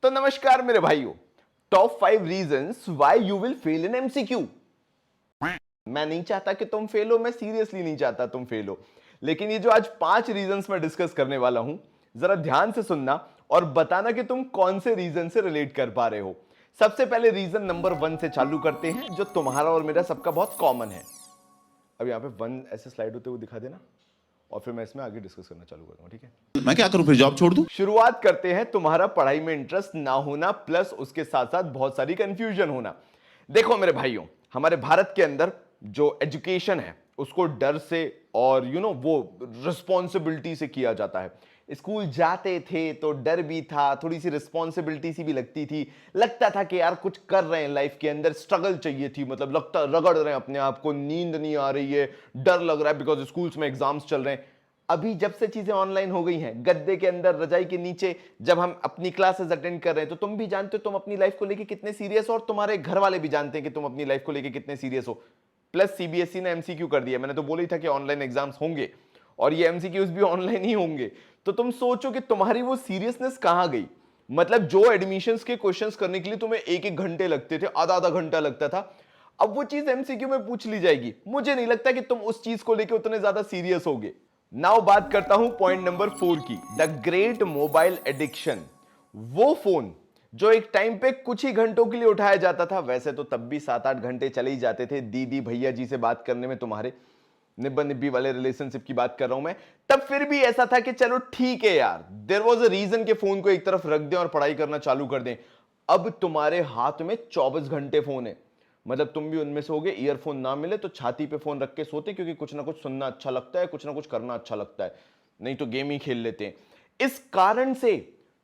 तो नमस्कार मेरे भाइयों, top 5 reasons why you will fail in MCQ. मैं नहीं चाहता कि तुम फेल हो, मैं सीरियसली नहीं चाहता तुम फेल हो, लेकिन ये जो आज 5 रीजंस मैं डिस्कस करने वाला हूं, जरा ध्यान से सुनना और बताना कि तुम कौन से रीजन से रिलेट कर पा रहे हो। सबसे पहले रीजन नंबर 1 से चालू करते हैं, जो तुम्हारा और मेरा सबका बहुत कॉमन है। अब यहां पे 1 ऐसे स्लाइड होते हुए दिखा देना और फिर मैं इसमें आगे डिस्कस करना चालू कर दूंगा, ठीक है? मैं क्या करूं, फिर जॉब छोड़ दूं? शुरुआत करते हैं तुम्हारा पढ़ाई में इंटरेस्ट ना होना प्लस उसके साथ साथ बहुत सारी कंफ्यूजन होना। देखो मेरे भाइयों, हमारे भारत के अंदर जो एजुकेशन है उसको डर से और वो रिस्पॉन्सिबिलिटी से किया जाता है। स्कूल जाते थे तो डर भी था, थोड़ी सी रिस्पॉन्सिबिलिटी सी भी लगती थी, लगता था कि यार कुछ कर रहे हैं लाइफ के अंदर, स्ट्रगल चाहिए थी, मतलब लगता रगड़ रहे हैं अपने आप को, नींद नहीं आ रही है, डर लग रहा है बिकॉज स्कूल्स में एग्जाम्स चल रहे हैं। अभी जब से चीजें ऑनलाइन हो गई हैं, गद्दे के अंदर रजाई के नीचे जब हम अपनी क्लासेस अटेंड कर रहे हैं, तो तुम भी जानते हो तुम अपनी लाइफ को लेके कितने सीरियस हो और तुम्हारे घर वाले भी जानते हैं कि तुम अपनी लाइफ को लेके कितने सीरियस हो। प्लस सीबीएसई ने एमसीक्यू कर दिया, मैंने तो बोला ही था कि ऑनलाइन एग्जाम्स होंगे और ये एमसीक्यूज भी ऑनलाइन ही होंगे। तो तुम सोचो कि तुम्हारी वो सीरियसनेस कहां गई। मतलब जो एडमिशंस के क्वेश्चंस करने के लिए तुम्हें एक एक घंटे लगते थे, आधा आधा घंटा लगता था, अब वो चीज एमसीक्यू में पूछ ली जाएगी। मुझे नहीं लगता कि तुम उस चीज को लेकर उतने ज्यादा सीरियस होगे। नाउ बात करता हूं पॉइंट नंबर 4 की, द ग्रेट मोबाइल एडिक्शन। वो फोन जो एक टाइम पे कुछ ही घंटों के लिए उठाया जाता था, वैसे तो तब भी 7-8 घंटे चले ही जाते थे दीदी भैया जी से बात करने में, तुम्हारे निब्बा निब्बी वाले रिलेशनशिप की बात कर रहा हूं मैं। तब फिर भी ऐसा था कि चलो ठीक है यार, देयर वाज अ रीजन कि फोन को एक तरफ रख दें और पढ़ाई करना चालू कर दें। अब तुम्हारे हाथ में 24 घंटे फोन है। मतलब तुम भी उनमें से होगे, ईयरफोन ना मिले तो छाती पे फोन रख के सोते, क्योंकि कुछ ना कुछ सुनना अच्छा लगता है, कुछ ना कुछ करना अच्छा लगता है, नहीं तो गेम ही खेल लेते हैं। इस कारण से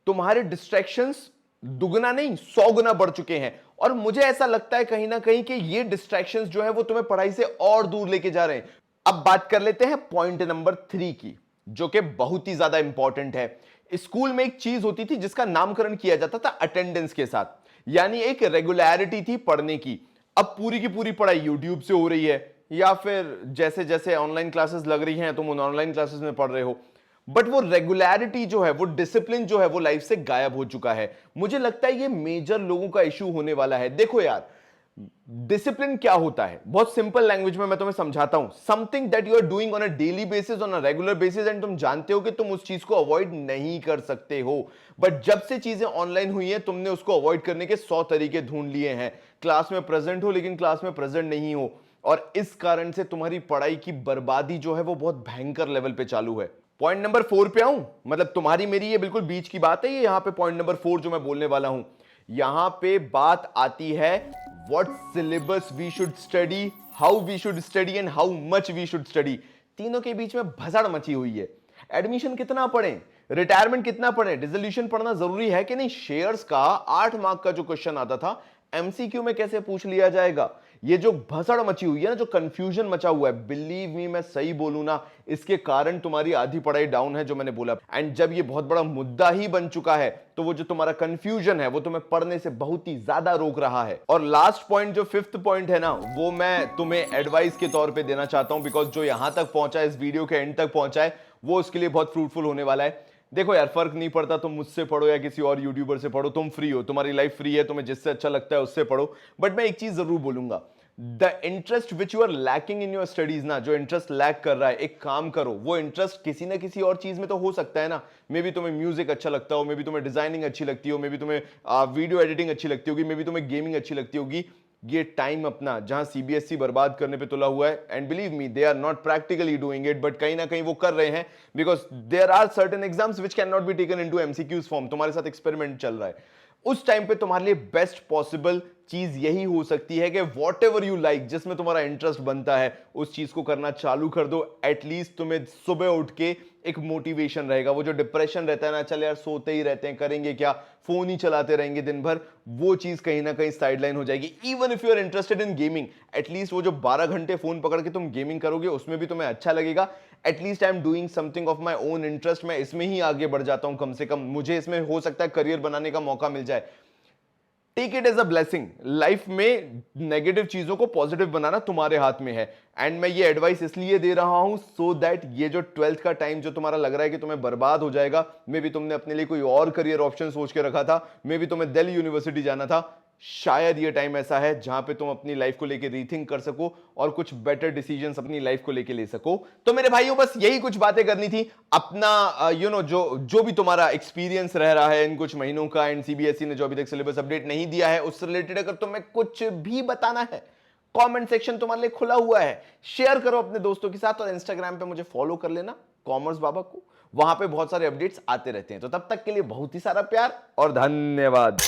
तुम्हारे डिस्ट्रैक्शंस दुगना नहीं 100 गुना बढ़ चुके हैं। और मुझे ऐसा लगता है कहीं ना कहीं कि ये डिस्ट्रैक्शंस जो है वो तुम्हें पढ़ाई से और दूर लेके जा रहे हैं। अब बात कर लेते हैं पॉइंट नंबर 3 की, जो कि बहुत ही ज्यादा इंपॉर्टेंट है। स्कूल में एक चीज होती थी जिसका नामकरण किया जाता था अटेंडेंस के साथ, यानी एक रेगुलरिटी थी पढ़ने की। अब पूरी की पूरी पढ़ाई यूट्यूब से हो रही है, या फिर जैसे जैसे ऑनलाइन क्लासेस लग रही हैं तुम उन ऑनलाइन क्लासेस में पढ़ रहे हो, बट वो रेगुलरिटी जो है, वो डिसिप्लिन जो है, वो लाइफ से गायब हो चुका है। मुझे लगता है ये मेजर लोगों का इश्यू होने वाला है। देखो यार, डिसिप्लिन क्या होता है, बहुत सिंपल लैंग्वेज में मैं तुम्हें समझाता हूं। Something that you are doing on a daily basis, on a regular basis, and तुम जानते हो कि तुम उस चीज को अवॉइड नहीं कर सकते हो, बट जब से चीजें ऑनलाइन हुई हैं तुमने उसको अवॉइड करने के 100 तरीके ढूंढ लिए हैं। क्लास में प्रेजेंट हो लेकिन क्लास में प्रेजेंट नहीं हो, और इस कारण से तुम्हारी पढ़ाई की बर्बादी जो है वो बहुत भयंकर लेवल पे चालू है। पॉइंट नंबर 4 पे आऊं, मतलब तुम्हारी मेरी ये बिल्कुल बीच की बात है, ये यहां पे पॉइंट नंबर 4 जो मैं बोलने वाला हूं, यहां पे बात आती है what syllabus we should study, how we should study and how much we should study. तीनों के बीच में भसड़ मची हुई है। एडमिशन कितना पढ़ें, रिटायरमेंट कितना पढ़ें, डिसोल्यूशन पढ़ना जरूरी है कि नहीं, शेयर्स का 8 मार्क का जो क्वेश्चन आता था एमसीक्यू में कैसे पूछ लिया जाएगा, ये जो भसड़ मची हुई है ना, जो कंफ्यूजन मचा हुआ है, बिलीव मी मैं सही बोलूं ना, इसके कारण तुम्हारी आधी पढ़ाई डाउन है जो मैंने बोला। एंड जब ये बहुत बड़ा मुद्दा ही बन चुका है तो वो जो तुम्हारा कंफ्यूजन है वो तुम्हें पढ़ने से बहुत ही ज्यादा रोक रहा है। और लास्ट पॉइंट जो 5th पॉइंट है ना, वो मैं तुम्हें एडवाइस के तौर पे देना चाहता हूं, बिकॉज जो यहां तक पहुंचा है, इस वीडियो के एंड तक पहुंचा है, वो उसके लिए बहुत फ्रूटफुल होने वाला है। देखो यार, फर्क नहीं पड़ता तुम मुझसे पढ़ो या किसी और यूट्यूबर से पढ़ो, तुम फ्री हो, तुम्हारी लाइफ फ्री है, तुम्हें जिससे अच्छा लगता है उससे पढ़ो। बट मैं एक चीज जरूर बोलूंगा, the interest which you are lacking in your studies ना, जो इंटरेस्ट लैक कर रहा है, एक काम करो, वो इंटरेस्ट किसी ना किसी और चीज में तो हो सकता है ना। मे बी तुम्हें म्यूजिक अच्छा लगता हो, मे बी तुम्हें डिजाइनिंग अच्छी लगती हो, मे बी तुम्हें वीडियो एडिटिंग अच्छी लगती होगी, मे बी तुम्हें गेमिंग अच्छी लगती होगी। ये टाइम अपना जहां सीबीएसई बर्बाद करने पे तुला हुआ है, and believe me they are not practically doing it, but कहीं ना कहीं वो कर रहे हैं, because there are certain exams which can not be taken into MCQs form. तुम्हारे साथ एक्सपेरिमेंट चल रहा है। उस टाइम पे तुम्हारे लिए बेस्ट पॉसिबल चीज यही हो सकती है कि वॉट एवर यू लाइक, जिसमें तुम्हारा इंटरेस्ट बनता है, उस चीज को करना चालू कर दो। एटलीस्ट तुम्हें सुबह उठ के एक मोटिवेशन रहेगा। वो जो डिप्रेशन रहता है ना, चल यार सोते ही रहते हैं, करेंगे क्या, फोन ही चलाते रहेंगे दिन भर, वो चीज कहीं ना कहीं साइडलाइन हो जाएगी। Even if you are interested in gaming, at least वो जो 12 घंटे फोन पकड़ के तुम गेमिंग करोगे उसमें भी तुम्हें अच्छा लगेगा। At least I am doing something of my own interest, मैं इसमें ही आगे बढ़ जाता हूं, कम से कम मुझे इसमें हो सकता है करियर बनाने का मौका मिल जाए। Take it as a blessing. Life में नेगेटिव चीजों को पॉजिटिव बनाना तुम्हारे हाथ में है। एंड मैं ये एडवाइस इसलिए दे रहा हूं सो दैट ये जो 12th का टाइम जो तुम्हारा लग रहा है कि तुम्हें बर्बाद हो जाएगा, मे बी तुमने अपने लिए कोई और करियर ऑप्शन सोच के रखा था, मे बी तुम्हें दिल्ली यूनिवर्सिटी जाना था, शायद ये टाइम ऐसा है जहां पे तुम अपनी लाइफ को लेके रीथिंक कर सको और कुछ बेटर डिसीजंस अपनी लाइफ को लेके ले सको। तो मेरे भाइयों बस यही कुछ बातें करनी थी। अपना जो भी तुम्हारा एक्सपीरियंस रह रहा है इन कुछ महीनों का, एंड सीबीएसई ने जो अभी तक सिलेबस अपडेट नहीं दिया है उससे रिलेटेड अगर तुम्हें कुछ भी बताना है, कमेंट सेक्शन तुम्हारे लिए खुला हुआ है। शेयर करो अपने दोस्तों के साथ और इंस्टाग्राम पे मुझे फॉलो कर लेना, कॉमर्स बाबा को। वहां पे बहुत सारे अपडेट्स आते रहते हैं। तो तब तक के लिए बहुत ही सारा प्यार और धन्यवाद।